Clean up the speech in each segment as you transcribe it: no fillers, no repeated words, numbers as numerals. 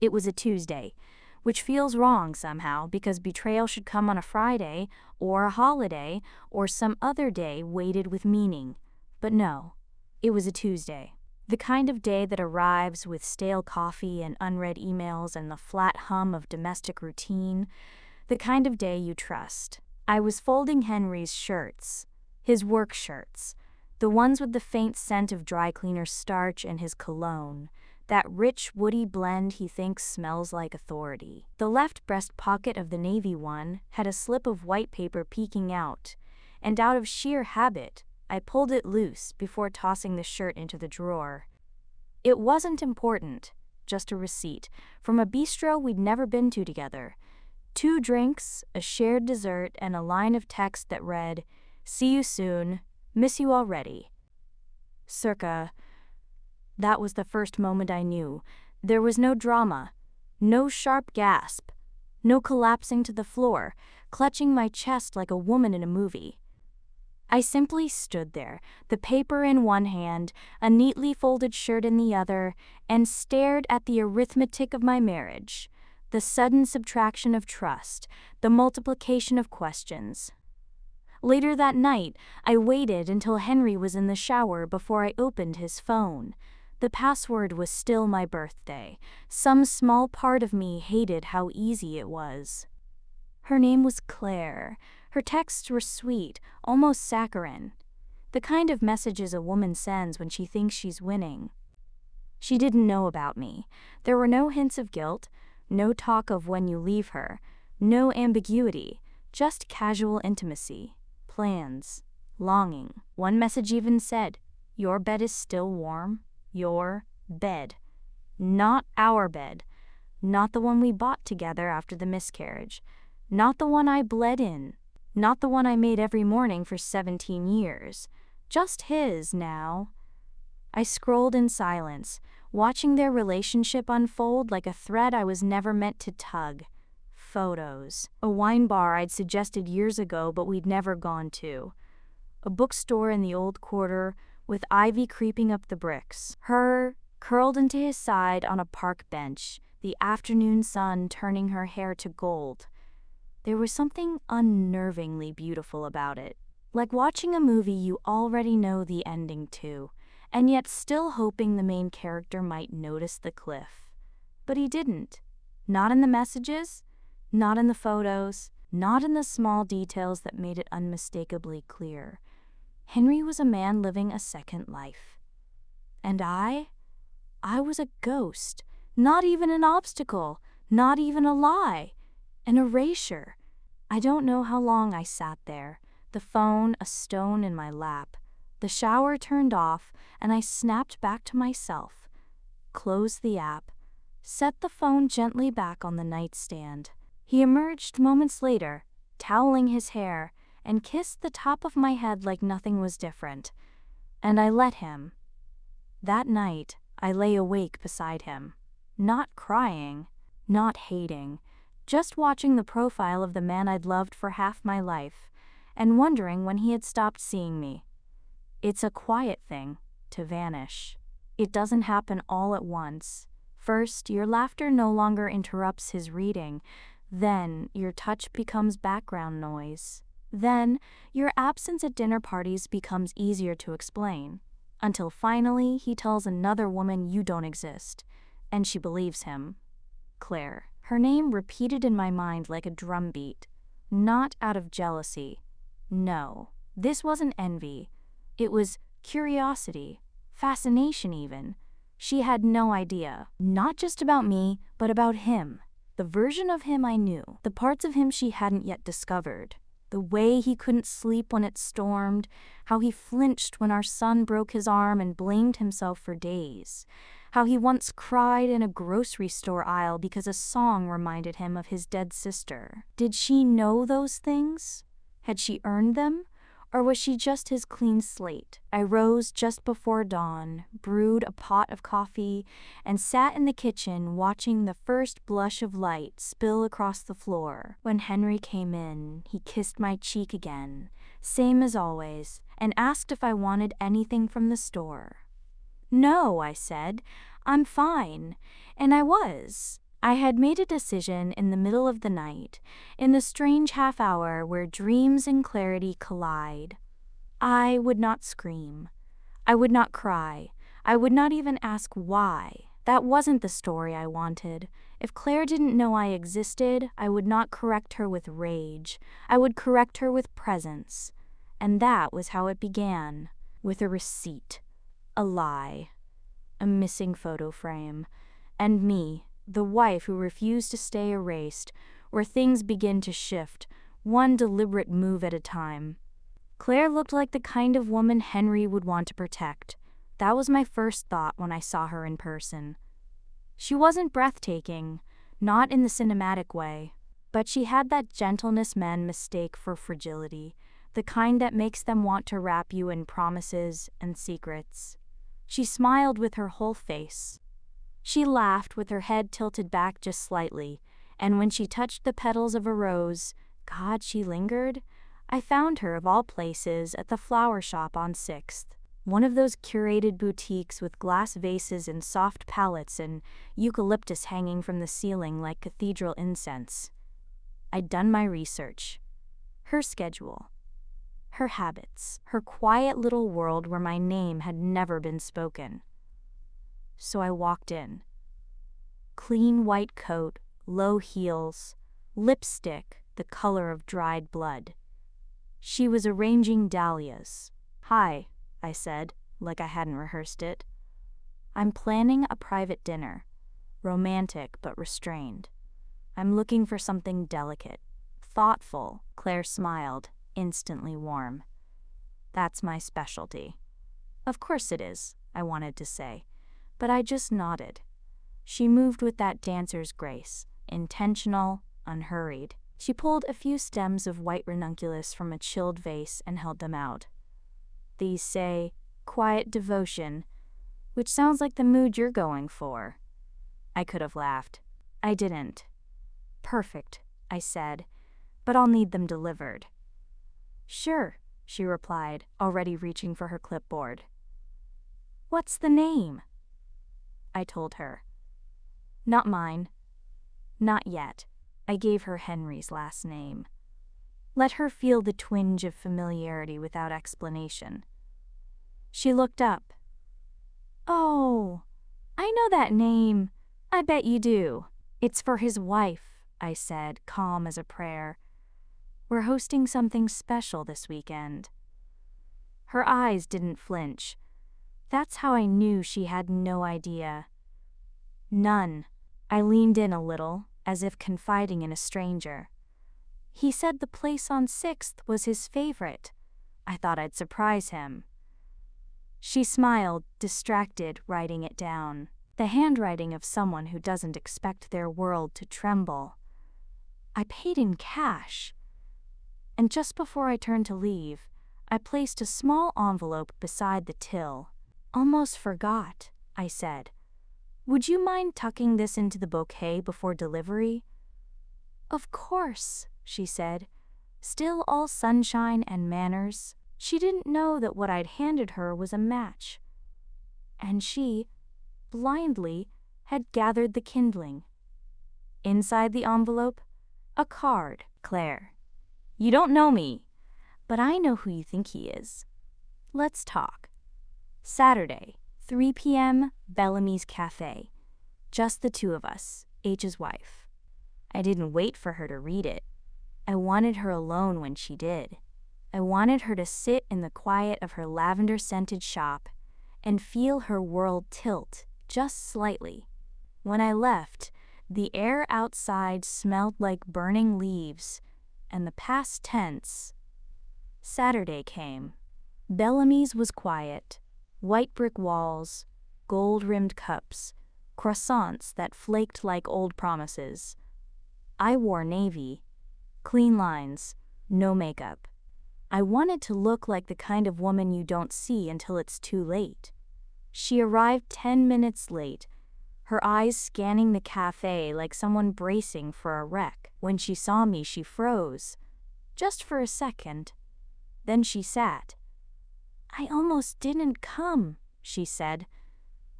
It was a Tuesday, which feels wrong somehow because betrayal should come on a Friday or a holiday or some other day weighted with meaning. But no, it was a Tuesday. The kind of day that arrives with stale coffee and unread emails and the flat hum of domestic routine. The kind of day you trust. I was folding Henry's shirts, his work shirts, the ones with the faint scent of dry cleaner starch and his cologne, that rich, woody blend he thinks smells like authority. The left breast pocket of the navy one had a slip of white paper peeking out, and out of sheer habit, I pulled it loose before tossing the shirt into the drawer. It wasn't important, just a receipt from a bistro we'd never been to together. 2 drinks, a shared dessert, and a line of text that read, "See you soon, miss you already." Circa. That was the first moment I knew. There was no drama, no sharp gasp, no collapsing to the floor, clutching my chest like a woman in a movie. I simply stood there, the paper in one hand, a neatly folded shirt in the other, and stared at the arithmetic of my marriage, the sudden subtraction of trust, the multiplication of questions. Later that night, I waited until Henry was in the shower before I opened his phone. The password was still my birthday. Some small part of me hated how easy it was. Her name was Claire. Her texts were sweet, almost saccharine. The kind of messages a woman sends when she thinks she's winning. She didn't know about me. There were no hints of guilt, no talk of when you leave her, no ambiguity, just casual intimacy, plans, longing. One message even said, "Your bed is still warm. Your bed. Not our bed. Not the one we bought together after the miscarriage. Not the one I bled in. Not the one I made every morning for 17 years. Just his now." I scrolled in silence, watching their relationship unfold like a thread I was never meant to tug. Photos. A wine bar I'd suggested years ago but we'd never gone to. A bookstore in the old quarter with ivy creeping up the bricks. Her, curled into his side on a park bench, the afternoon sun turning her hair to gold. There was something unnervingly beautiful about it, like watching a movie you already know the ending to, and yet still hoping the main character might notice the cliff. But he didn't. Not in the messages, not in the photos, not in the small details that made it unmistakably clear. Henry was a man living a second life. And I was a ghost, not even an obstacle, not even a lie. An erasure. I don't know how long I sat there, the phone a stone in my lap, the shower turned off, and I snapped back to myself, closed the app, set the phone gently back on the nightstand. He emerged moments later, toweling his hair, and kissed the top of my head like nothing was different. And I let him. That night, I lay awake beside him, not crying, not hating, just watching the profile of the man I'd loved for half my life, and wondering when he had stopped seeing me. It's a quiet thing, to vanish. It doesn't happen all at once. First, your laughter no longer interrupts his reading. Then, your touch becomes background noise. Then, your absence at dinner parties becomes easier to explain. Until finally, he tells another woman you don't exist, and she believes him. Claire. Her name repeated in my mind like a drumbeat. Not out of jealousy. No, this wasn't envy. It was curiosity, fascination even. She had no idea, not just about me, but about him. The version of him I knew, the parts of him she hadn't yet discovered. The way he couldn't sleep when it stormed, how he flinched when our son broke his arm and blamed himself for days. How he once cried in a grocery store aisle because a song reminded him of his dead sister. Did she know those things? Had she earned them? Or was she just his clean slate? I rose just before dawn, brewed a pot of coffee, and sat in the kitchen watching the first blush of light spill across the floor. When Henry came in, he kissed my cheek again, same as always, and asked if I wanted anything from the store. "No," I said. "I'm fine." And I was. I had made a decision in the middle of the night, in the strange half hour where dreams and clarity collide. I would not scream. I would not cry. I would not even ask why. That wasn't the story I wanted. If Claire didn't know I existed, I would not correct her with rage. I would correct her with presence. And that was how it began, with a receipt, a lie, a missing photo frame, and me, the wife who refused to stay erased, where things begin to shift, one deliberate move at a time. Claire looked like the kind of woman Henry would want to protect. That was my first thought when I saw her in person. She wasn't breathtaking, not in the cinematic way, but she had that gentleness men mistake for fragility, the kind that makes them want to wrap you in promises and secrets. She smiled with her whole face. She laughed with her head tilted back just slightly, and when she touched the petals of a rose, God, she lingered. I found her, of all places, at the flower shop on 6th, one of those curated boutiques with glass vases and soft palettes and eucalyptus hanging from the ceiling like cathedral incense. I'd done my research. Her schedule. Her habits. Her quiet little world where my name had never been spoken. So I walked in. Clean white coat, low heels, lipstick the color of dried blood. She was arranging dahlias. "Hi," I said, like I hadn't rehearsed it. "I'm planning a private dinner. Romantic but restrained. I'm looking for something delicate. Thoughtful." Claire smiled, instantly warm. "That's my specialty." "Of course it is," I wanted to say, but I just nodded. She moved with that dancer's grace, intentional, unhurried. She pulled a few stems of white ranunculus from a chilled vase and held them out. "These say, quiet devotion, which sounds like the mood you're going for." I could have laughed. I didn't. "Perfect," I said, "but I'll need them delivered." "Sure," she replied, already reaching for her clipboard. "What's the name?" I told her. "Not mine. Not yet." I gave her Henry's last name. Let her feel the twinge of familiarity without explanation. She looked up. "Oh, I know that name. I bet you do." "It's for his wife," I said, calm as a prayer. "We're hosting something special this weekend." Her eyes didn't flinch. That's how I knew she had no idea. None. I leaned in a little, as if confiding in a stranger. "He said the place on 6th was his favorite. I thought I'd surprise him." She smiled, distracted, writing it down. The handwriting of someone who doesn't expect their world to tremble. I paid in cash. And just before I turned to leave, I placed a small envelope beside the till. "Almost forgot," I said. "Would you mind tucking this into the bouquet before delivery?" "Of course," she said, still all sunshine and manners. She didn't know that what I'd handed her was a match. And she, blindly, had gathered the kindling. Inside the envelope, a card. "Claire, you don't know me, but I know who you think he is. Let's talk. Saturday, 3 p.m., Bellamy's Cafe. Just the two of us, H's wife." I didn't wait for her to read it. I wanted her alone when she did. I wanted her to sit in the quiet of her lavender-scented shop and feel her world tilt just slightly. When I left, the air outside smelled like burning leaves, and the past tense. Saturday came. Bellamy's was quiet. White brick walls, gold-rimmed cups, croissants that flaked like old promises. I wore navy. Clean lines, no makeup. I wanted to look like the kind of woman you don't see until it's too late. She arrived 10 minutes late, her eyes scanning the cafe like someone bracing for a wreck. When she saw me, she froze. Just for a second. Then she sat. "I almost didn't come," she said.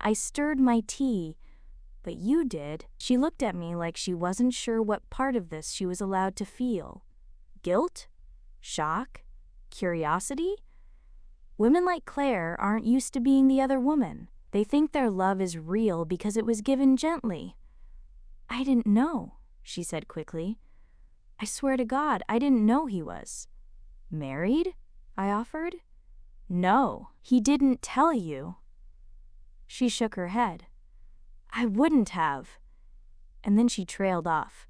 I stirred my tea, But you did. She looked at me like she wasn't sure what part of this she was allowed to feel. Guilt? Shock? Curiosity? Women like Claire aren't used to being the other woman. They think their love is real because it was given gently. I didn't know, she said quickly. I swear to God, I didn't know he was. Married? I offered. No, he didn't tell you. She shook her head. I wouldn't have. And then she trailed off.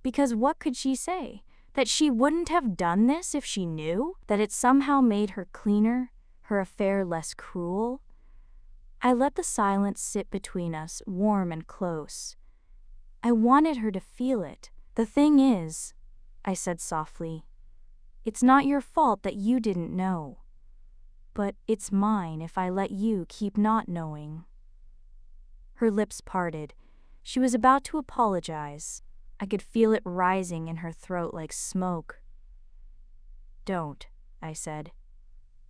Because what could she say? That she wouldn't have done this if she knew? That it somehow made her cleaner, her affair less cruel? I let the silence sit between us, warm and close. I wanted her to feel it. The thing is, I said softly, it's not your fault that you didn't know. But it's mine if I let you keep not knowing. Her lips parted. She was about to apologize. I could feel it rising in her throat like smoke. Don't, I said.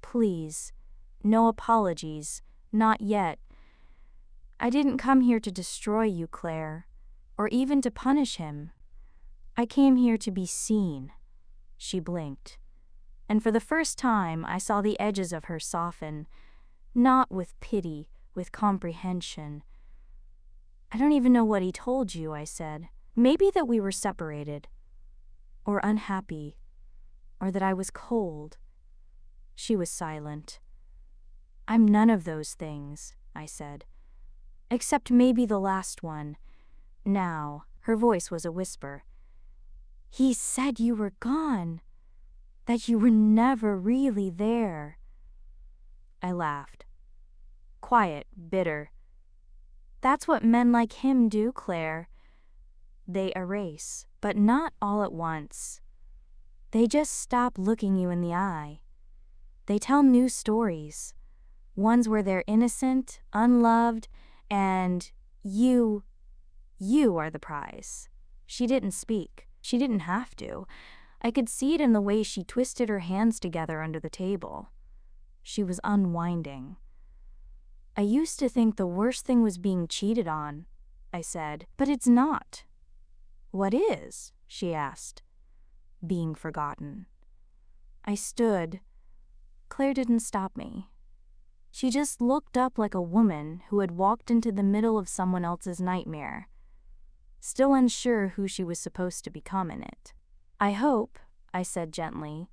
Please, no apologies, not yet. I didn't come here to destroy you, Claire, or even to punish him. I came here to be seen. She blinked, and for the first time I saw the edges of her soften, not with pity, with comprehension. I don't even know what he told you, I said. Maybe that we were separated, or unhappy, or that I was cold. She was silent. I'm none of those things, I said, except maybe the last one. Now, her voice was a whisper. He said you were gone, that you were never really there. I laughed. Quiet, bitter. That's what men like him do, Claire. They erase, but not all at once. They just stop looking you in the eye. They tell new stories, ones where they're innocent, unloved, and you are the prize. She didn't speak. She didn't have to. I could see it in the way she twisted her hands together under the table. She was unwinding. I used to think the worst thing was being cheated on, I said, but it's not. What is? She asked. Being forgotten. I stood. Claire didn't stop me. She just looked up like a woman who had walked into the middle of someone else's nightmare, still unsure who she was supposed to become in it. I hope, I said gently,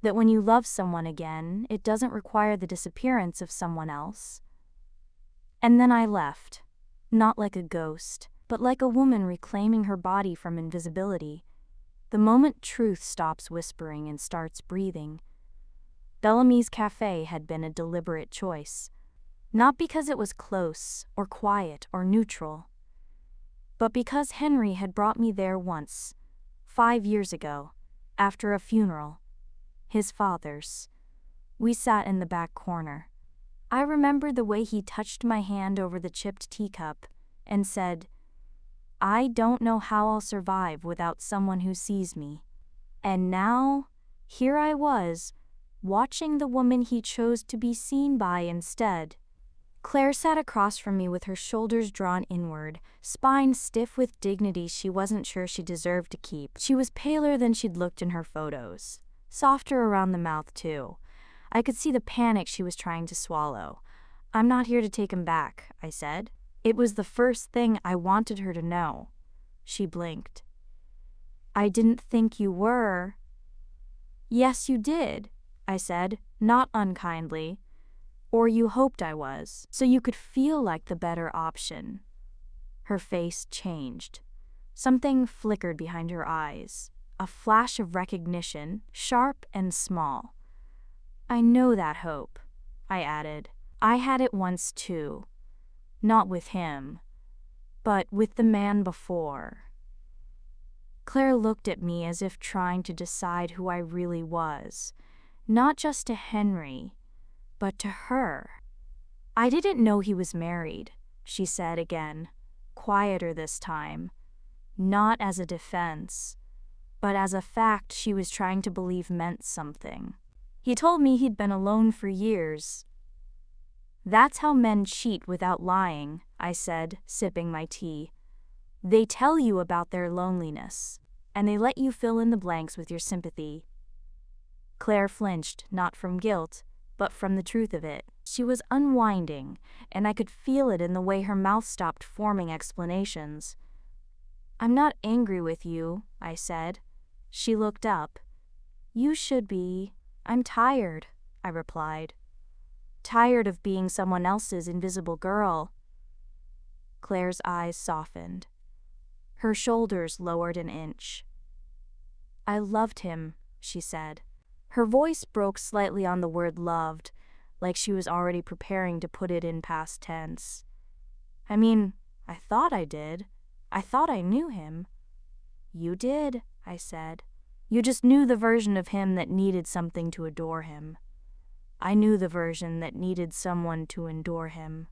that when you love someone again, it doesn't require the disappearance of someone else. And then I left, not like a ghost, but like a woman reclaiming her body from invisibility, the moment truth stops whispering and starts breathing. Bellamy's Cafe had been a deliberate choice, not because it was close or quiet or neutral, but because Henry had brought me there once, 5 years ago, after a funeral, his father's. We sat in the back corner. I remembered the way he touched my hand over the chipped teacup and said, I don't know how I'll survive without someone who sees me. And now, here I was, watching the woman he chose to be seen by instead. Claire sat across from me with her shoulders drawn inward, spine stiff with dignity she wasn't sure she deserved to keep. She was paler than she'd looked in her photos, softer around the mouth too. I could see the panic she was trying to swallow. I'm not here to take him back, I said. It was the first thing I wanted her to know. She blinked. I didn't think you were. Yes, you did, I said, not unkindly. Or you hoped I was, so you could feel like the better option. Her face changed. Something flickered behind her eyes, a flash of recognition, sharp and small. I know that hope, I added. I had it once too. Not with him, but with the man before. Claire looked at me as if trying to decide who I really was, not just to Henry, but to her. I didn't know he was married, she said again, quieter this time, not as a defense, but as a fact she was trying to believe meant something. He told me he'd been alone for years. That's how men cheat without lying, I said, sipping my tea. They tell you about their loneliness, and they let you fill in the blanks with your sympathy. Claire flinched, not from guilt, but from the truth of it. She was unwinding, and I could feel it in the way her mouth stopped forming explanations. I'm not angry with you, I said. She looked up. You should be. I'm tired, I replied. Tired of being someone else's invisible girl. Claire's eyes softened. Her shoulders lowered an inch. I loved him, she said. Her voice broke slightly on the word loved, like she was already preparing to put it in past tense. I mean, I thought I did. I thought I knew him. You did, I said. You just knew the version of him that needed something to adore him. I knew the version that needed someone to endure him.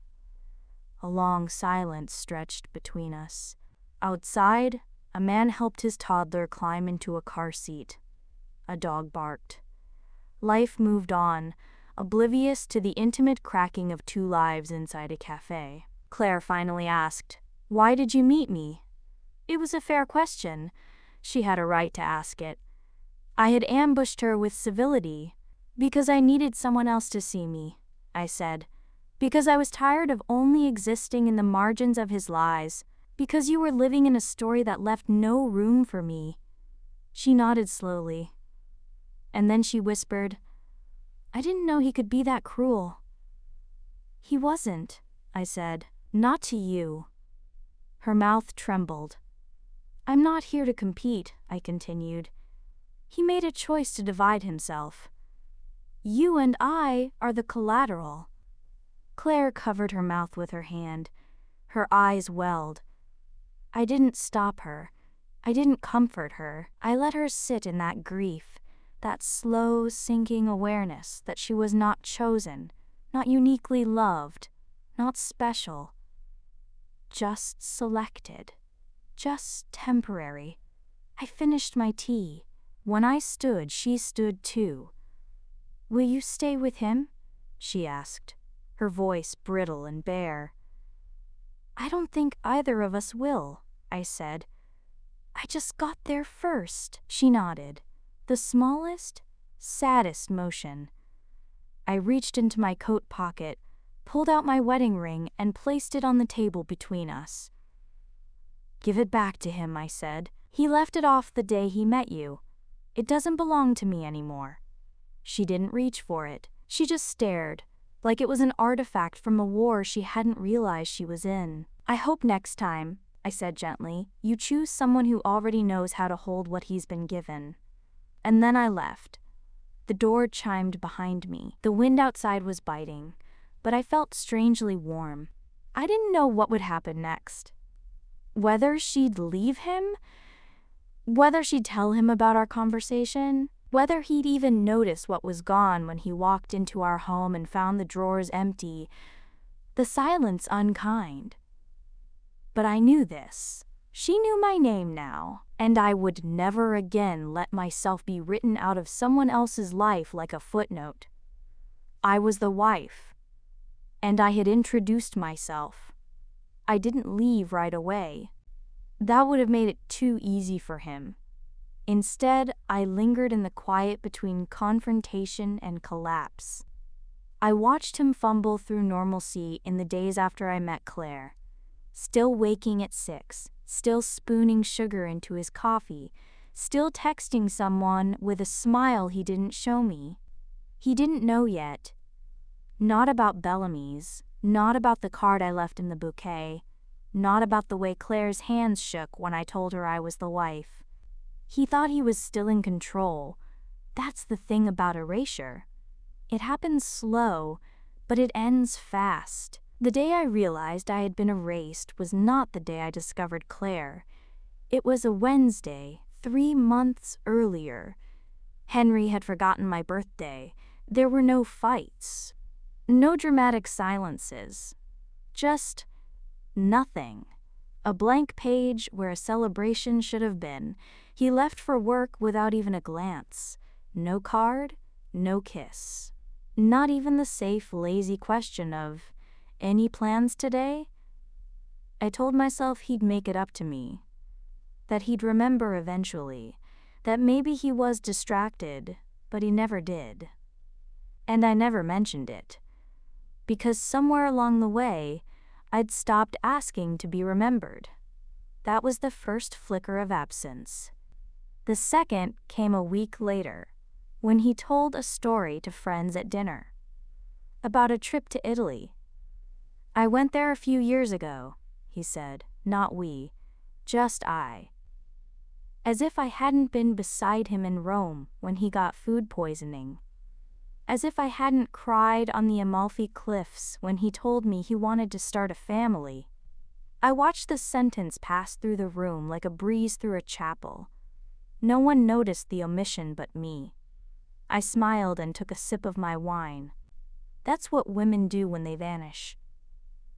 A long silence stretched between us. Outside, a man helped his toddler climb into a car seat. A dog barked. Life moved on, oblivious to the intimate cracking of two lives inside a cafe. Claire finally asked, Why did you meet me? It was a fair question. She had a right to ask it. I had ambushed her with civility. Because I needed someone else to see me, I said. Because I was tired of only existing in the margins of his lies. Because you were living in a story that left no room for me. She nodded slowly. And then she whispered, I didn't know he could be that cruel. He wasn't, I said. Not to you. Her mouth trembled. I'm not here to compete, I continued. He made a choice to divide himself. You and I are the collateral. Claire covered her mouth with her hand. Her eyes welled. I didn't stop her. I didn't comfort her. I let her sit in that grief, that slow, sinking awareness that she was not chosen, not uniquely loved, not special. Just selected. Just temporary. I finished my tea. When I stood, she stood too. Will you stay with him? She asked, her voice brittle and bare. I don't think either of us will, I said. I just got there first. She nodded. The smallest, saddest motion. I reached into my coat pocket, pulled out my wedding ring, and placed it on the table between us. Give it back to him, I said. He left it off the day he met you. It doesn't belong to me anymore. She didn't reach for it. She just stared, like it was an artifact from a war she hadn't realized she was in. I hope next time, I said gently, you choose someone who already knows how to hold what he's been given. And then I left. The door chimed behind me. The wind outside was biting, but I felt strangely warm. I didn't know what would happen next. Whether she'd leave him, whether she'd tell him about our conversation, whether he'd even notice what was gone when he walked into our home and found the drawers empty, the silence unkind. But I knew this. She knew my name now, and I would never again let myself be written out of someone else's life like a footnote. I was the wife, and I had introduced myself. I didn't leave right away. That would have made it too easy for him. Instead, I lingered in the quiet between confrontation and collapse. I watched him fumble through normalcy in the days after I met Claire. Still waking at 6, still spooning sugar into his coffee, still texting someone with a smile he didn't show me. He didn't know yet. Not about Bellamy's, not about the card I left in the bouquet, not about the way Claire's hands shook when I told her I was the wife. He thought he was still in control. That's the thing about erasure. It happens slow, but it ends fast. The day I realized I had been erased was not the day I discovered Claire. It was a Wednesday, 3 months earlier. Henry had forgotten my birthday. There were no fights. No dramatic silences. Just nothing. A blank page where a celebration should have been. He left for work without even a glance. No card, no kiss. Not even the safe, lazy question of, any plans today? I told myself he'd make it up to me, that he'd remember eventually, that maybe he was distracted, but he never did. And I never mentioned it, because somewhere along the way, I'd stopped asking to be remembered. That was the first flicker of absence. The second came a week later, when he told a story to friends at dinner about a trip to Italy. "I went there a few years ago," he said, "not we, just I." As if I hadn't been beside him in Rome when he got food poisoning. As if I hadn't cried on the Amalfi Cliffs when he told me he wanted to start a family. I watched the sentence pass through the room like a breeze through a chapel. No one noticed the omission but me. I smiled and took a sip of my wine. That's what women do when they vanish.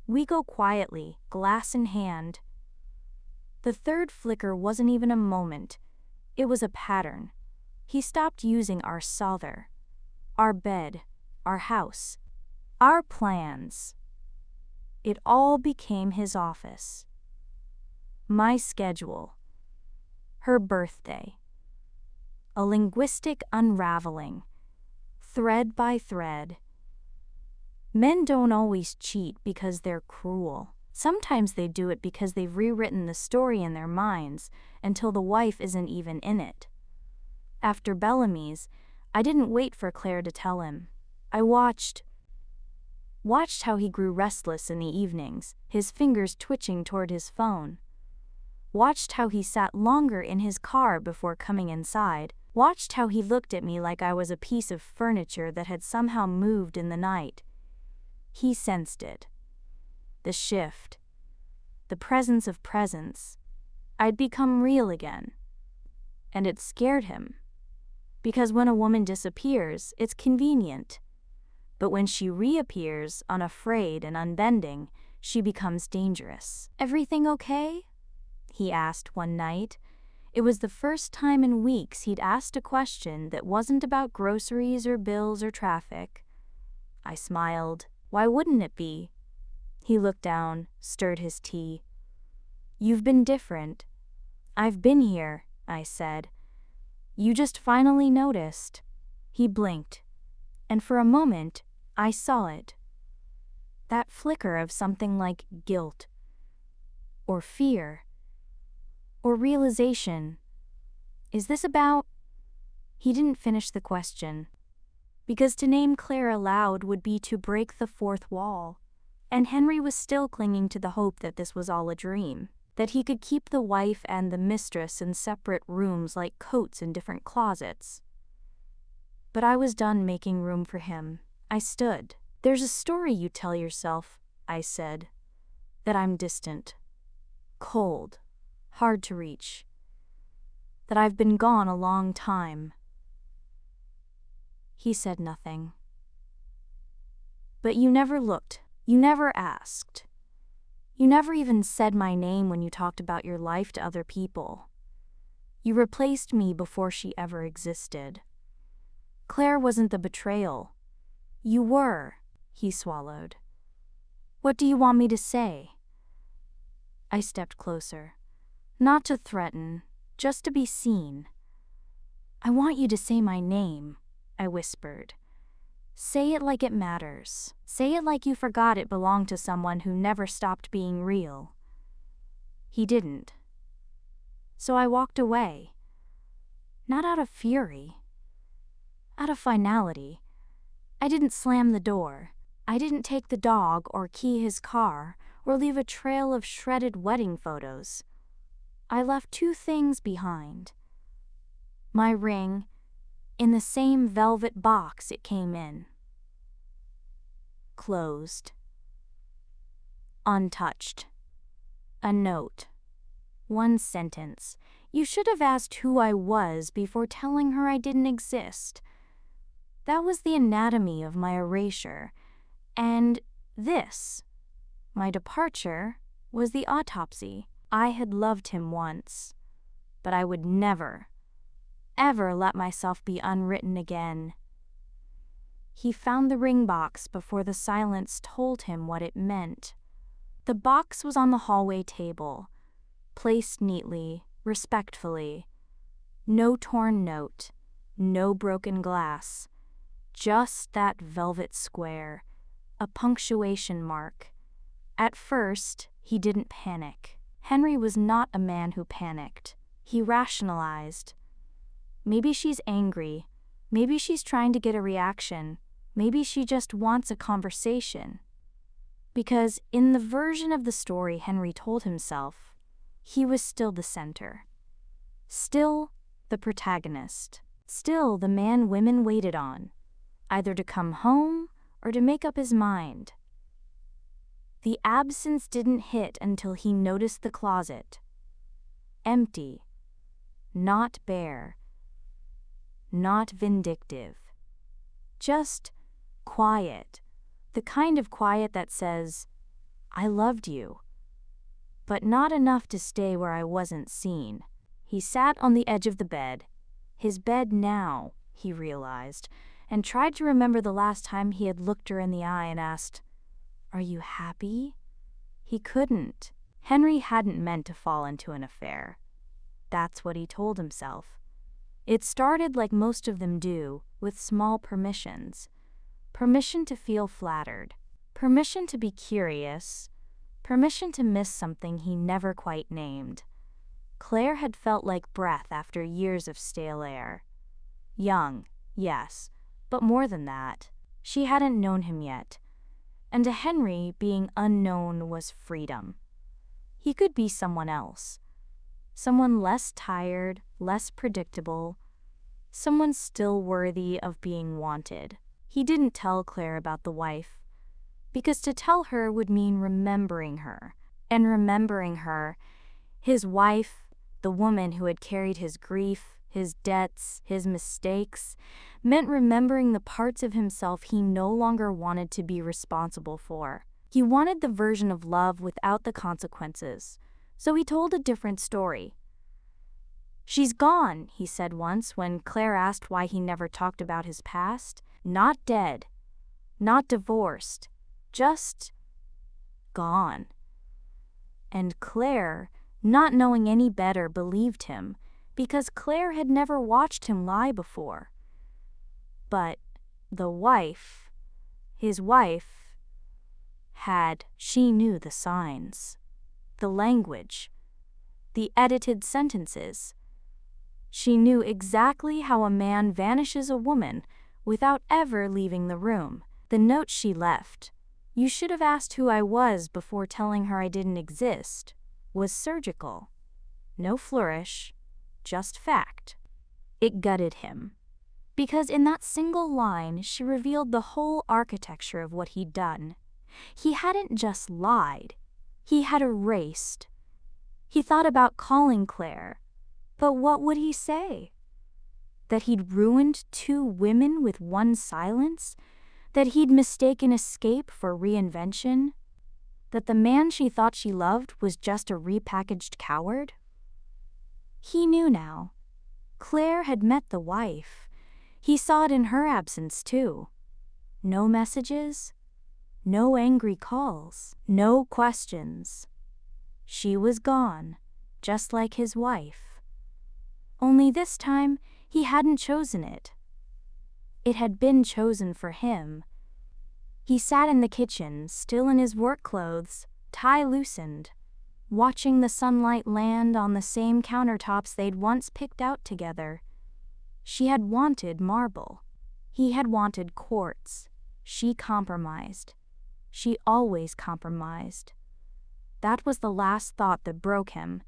We go quietly, glass in hand. The third flicker wasn't even a moment. It was a pattern. He stopped using our Sother, our bed, our house, our plans. It all became his office. My schedule. Her birthday. A linguistic unraveling, thread by thread. Men don't always cheat because they're cruel. Sometimes they do it because they've rewritten the story in their minds until the wife isn't even in it. After Bellamy's, I didn't wait for Claire to tell him. I watched how he grew restless in the evenings, his fingers twitching toward his phone. Watched how he sat longer in his car before coming inside. Watched how he looked at me like I was a piece of furniture that had somehow moved in the night. He sensed it. The shift. The presence of presence. I'd become real again. And it scared him. Because when a woman disappears, it's convenient. But when she reappears, unafraid and unbending, she becomes dangerous. "Everything okay?" he asked one night. It was the first time in weeks he'd asked a question that wasn't about groceries or bills or traffic. I smiled. Why wouldn't it be? He looked down, stirred his tea. "You've been different." "I've been here," I said. "You just finally noticed." He blinked, and for a moment, I saw it. That flicker of something like guilt, or fear, or realization. Is this about? He didn't finish the question, because to name Claire aloud would be to break the fourth wall, and Henry was still clinging to the hope that this was all a dream, that he could keep the wife and the mistress in separate rooms like coats in different closets. But I was done making room for him. I stood. "There's a story you tell yourself," I said, "that I'm distant, cold, hard to reach, that I've been gone a long time." He said nothing. "But you never looked, you never asked. You never even said my name when you talked about your life to other people. You replaced me before she ever existed. Claire wasn't the betrayal. You were," he swallowed. "What do you want me to say?" I stepped closer. Not to threaten, just to be seen. "I want you to say my name," I whispered. "Say it like it matters. Say it like you forgot it belonged to someone who never stopped being real." He didn't. So I walked away. Not out of fury. Out of finality. I didn't slam the door. I didn't take the dog or key his car or leave a trail of shredded wedding photos. I left two things behind. My ring, in the same velvet box it came in. Closed. Untouched. A note. One sentence. You should have asked who I was before telling her I didn't exist. That was the anatomy of my erasure. And this, my departure, was the autopsy. I had loved him once, but I would never, ever let myself be unwritten again. He found the ring box before the silence told him what it meant. The box was on the hallway table, placed neatly, respectfully. No torn note, no broken glass, just that velvet square, a punctuation mark. At first, he didn't panic. Henry was not a man who panicked. He rationalized. Maybe she's angry. Maybe she's trying to get a reaction. Maybe she just wants a conversation. Because in the version of the story Henry told himself, he was still the center. Still the protagonist. Still the man women waited on, either to come home or to make up his mind. The absence didn't hit until he noticed the closet. Empty. Not bare. Not vindictive. Just quiet. The kind of quiet that says, I loved you, but not enough to stay where I wasn't seen. He sat on the edge of the bed, his bed now, he realized, and tried to remember the last time he had looked her in the eye and asked, Are you happy? He couldn't. Henry hadn't meant to fall into an affair. That's what he told himself. It started like most of them do, with small permissions. Permission to feel flattered, permission to be curious, permission to miss something he never quite named. Claire had felt like breath after years of stale air. Young, yes, but more than that. She hadn't known him yet. And to Henry, being unknown was freedom. He could be someone else. Someone less tired, less predictable. Someone still worthy of being wanted. He didn't tell Claire about the wife, because to tell her would mean remembering her. And remembering her, his wife, the woman who had carried his grief, his debts, his mistakes, meant remembering the parts of himself he no longer wanted to be responsible for. He wanted the version of love without the consequences, so he told a different story. She's gone, he said once when Claire asked why he never talked about his past. Not dead, not divorced, just gone. And Claire, not knowing any better, believed him, because Claire had never watched him lie before. But the wife, his wife, she knew the signs, the language, the edited sentences. She knew exactly how a man vanishes a woman without ever leaving the room. The note she left, "You should have asked who I was before telling her I didn't exist," was surgical. No flourish, just fact. It gutted him. Because in that single line, she revealed the whole architecture of what he'd done. He hadn't just lied. He had erased. He thought about calling Claire. But what would he say? That he'd ruined 2 women with one silence? That he'd mistaken escape for reinvention? That the man she thought she loved was just a repackaged coward? He knew now. Claire had met the wife. He saw it in her absence too. No messages, no angry calls, no questions. She was gone, just like his wife. Only this time, he hadn't chosen it. It had been chosen for him. He sat in the kitchen, still in his work clothes, tie loosened, watching the sunlight land on the same countertops they'd once picked out together. She had wanted marble. He had wanted quartz. She compromised. She always compromised. That was the last thought that broke him.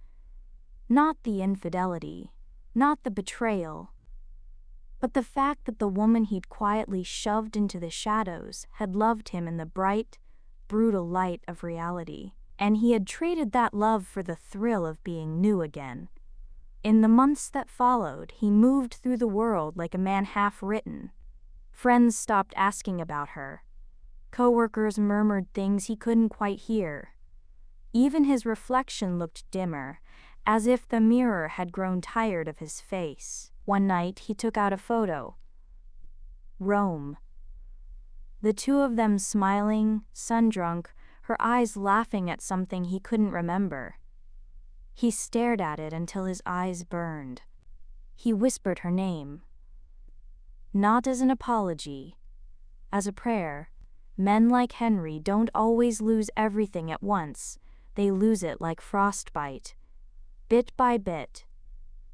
Not the infidelity, not the betrayal, but the fact that the woman he'd quietly shoved into the shadows had loved him in the bright, brutal light of reality, and he had traded that love for the thrill of being new again. In the months that followed, he moved through the world like a man half-written. Friends stopped asking about her. Coworkers murmured things he couldn't quite hear. Even his reflection looked dimmer, as if the mirror had grown tired of his face. One night, he took out a photo. Rome. The 2 of them smiling, sun-drunk, her eyes laughing at something he couldn't remember. He stared at it until his eyes burned. He whispered her name. Not as an apology, as a prayer. Men like Henry don't always lose everything at once. They lose it like frostbite, bit by bit.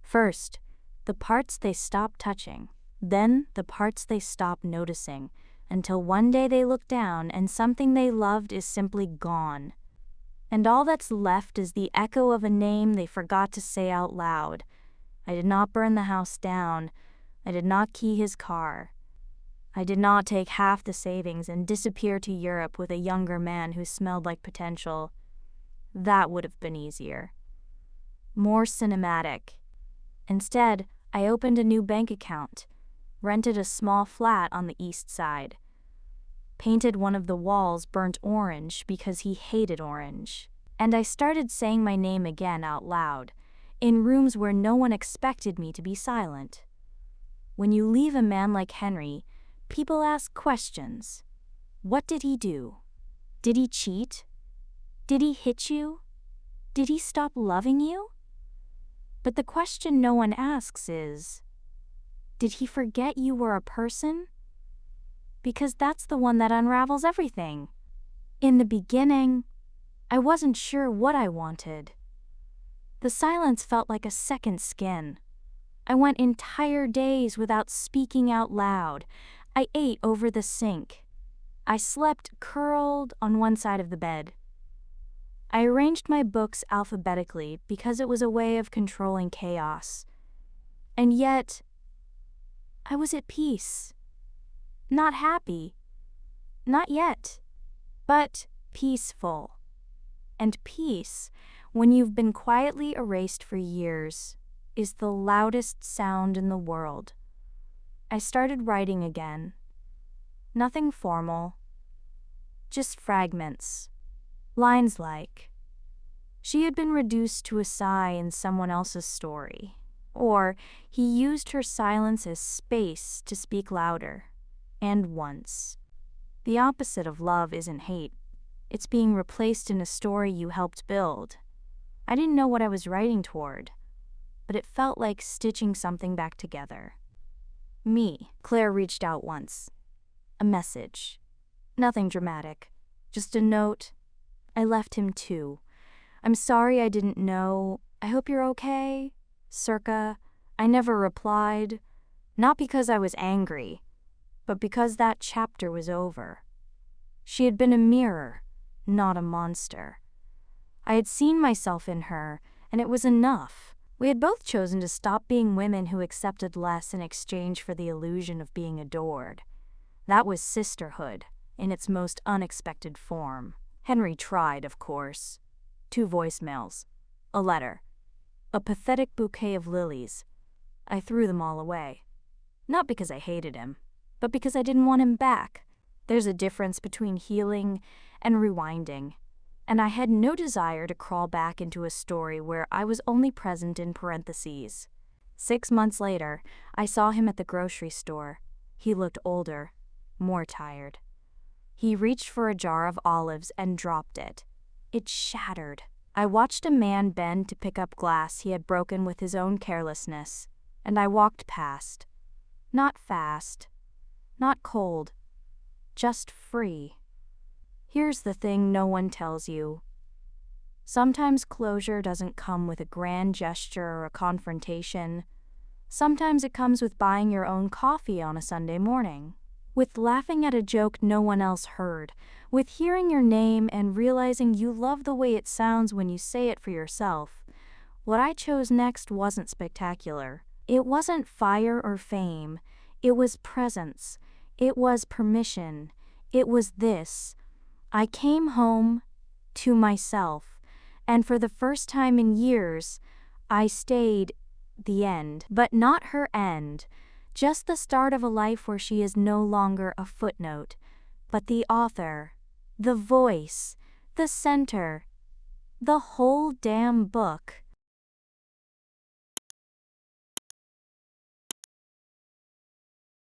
First, the parts they stop touching, then the parts they stop noticing, until one day they look down and something they loved is simply gone. And all that's left is the echo of a name they forgot to say out loud. I did not burn the house down. I did not key his car. I did not take half the savings and disappear to Europe with a younger man who smelled like potential. That would have been easier. More cinematic. Instead, I opened a new bank account, rented a small flat on the east side, painted one of the walls burnt orange because he hated orange, and I started saying my name again out loud, in rooms where no one expected me to be silent. When you leave a man like Henry, people ask questions. What did he do? Did he cheat? Did he hit you? Did he stop loving you? But the question no one asks is, did he forget you were a person? Because that's the one that unravels everything. In the beginning, I wasn't sure what I wanted. The silence felt like a second skin. I went entire days without speaking out loud. I ate over the sink. I slept curled on one side of the bed. I arranged my books alphabetically because it was a way of controlling chaos. And yet, I was at peace. Not happy. Not yet. But peaceful. And peace, when you've been quietly erased for years, is the loudest sound in the world. I started writing again. Nothing formal. Just fragments. Lines like, she had been reduced to a sigh in someone else's story. Or, he used her silence as space to speak louder. And once. The opposite of love isn't hate. It's being replaced in a story you helped build. I didn't know what I was writing toward, but it felt like stitching something back together. Claire reached out once. A message. Nothing dramatic. Just a note. I left him too. I'm sorry I didn't know. I hope you're okay. Circa. I never replied. Not because I was angry, but because that chapter was over. She had been a mirror, not a monster. I had seen myself in her, and it was enough. We had both chosen to stop being women who accepted less in exchange for the illusion of being adored. That was sisterhood, in its most unexpected form. Henry tried, of course. 2 voicemails. A letter. A pathetic bouquet of lilies. I threw them all away. Not because I hated him, but because I didn't want him back. There's a difference between healing and rewinding, and I had no desire to crawl back into a story where I was only present in parentheses. 6 months later, I saw him at the grocery store. He looked older, more tired. He reached for a jar of olives and dropped it. It shattered. I watched a man bend to pick up glass he had broken with his own carelessness, and I walked past. Not fast, not cold, just free. Here's the thing no one tells you. Sometimes closure doesn't come with a grand gesture or a confrontation. Sometimes it comes with buying your own coffee on a Sunday morning, with laughing at a joke no one else heard, with hearing your name and realizing you love the way it sounds when you say it for yourself. What I chose next wasn't spectacular. It wasn't fire or fame. It was presence. It was permission. It was this. I came home to myself, and for the first time in years, I stayed the end, but not her end, just the start of a life where she is no longer a footnote, but the author, the voice, the center, the whole damn book.